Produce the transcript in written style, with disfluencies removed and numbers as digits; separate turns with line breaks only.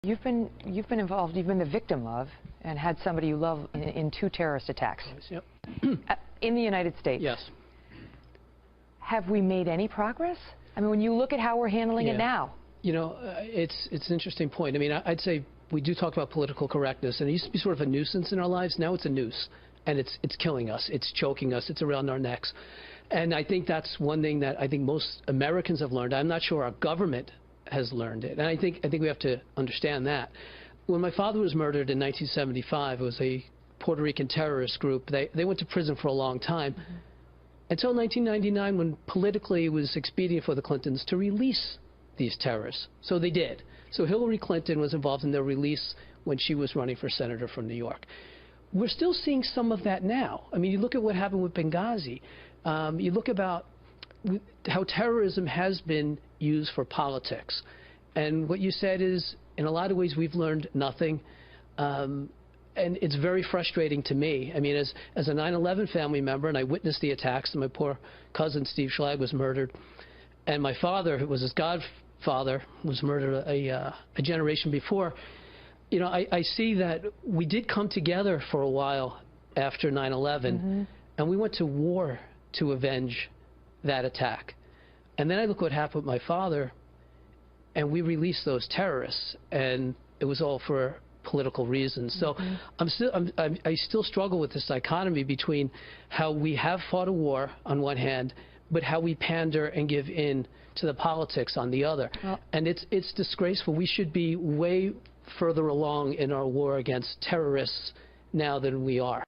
You've been involved, you've been the victim of, and had somebody you love in 2 terrorist attacks.
Yep.
In the United States.
Yes.
Have we made any progress? I mean, when you look at how we're handling it now.
You know, it's an interesting point. I mean, I'd say we do talk about political correctness, and it used to be sort of a nuisance in our lives. Now it's a noose, and it's killing us. It's choking us. It's around our necks. And I think that's one thing that I think most Americans have learned. I'm not sure our government has learned it. And I think we have to understand that. When my father was murdered in 1975, it was a Puerto Rican terrorist group. They went to prison for a long time. Mm-hmm. Until 1999, when politically it was expedient for the Clintons to release these terrorists. So they did. So Hillary Clinton was involved in their release when she was running for senator from New York. We're still seeing some of that now. I mean, you look at what happened with Benghazi. You look about how terrorism has been used for politics. And what you said is, in a lot of ways, we've learned nothing. And it's very frustrating to me. I mean, as a 9/11 family member, and I witnessed the attacks, and my poor cousin Steve Schlag was murdered, and my father, who was his godfather, was murdered a generation before. You know, I see that we did come together for a while after 9/11, and we went to war to avenge that attack. And then I look what happened with my father, and we released those terrorists, and it was all for political reasons. So I still struggle with this dichotomy between how we have fought a war on one hand, but how we pander and give in to the politics on the other. And it's disgraceful. We should be way further along in our war against terrorists now than we are.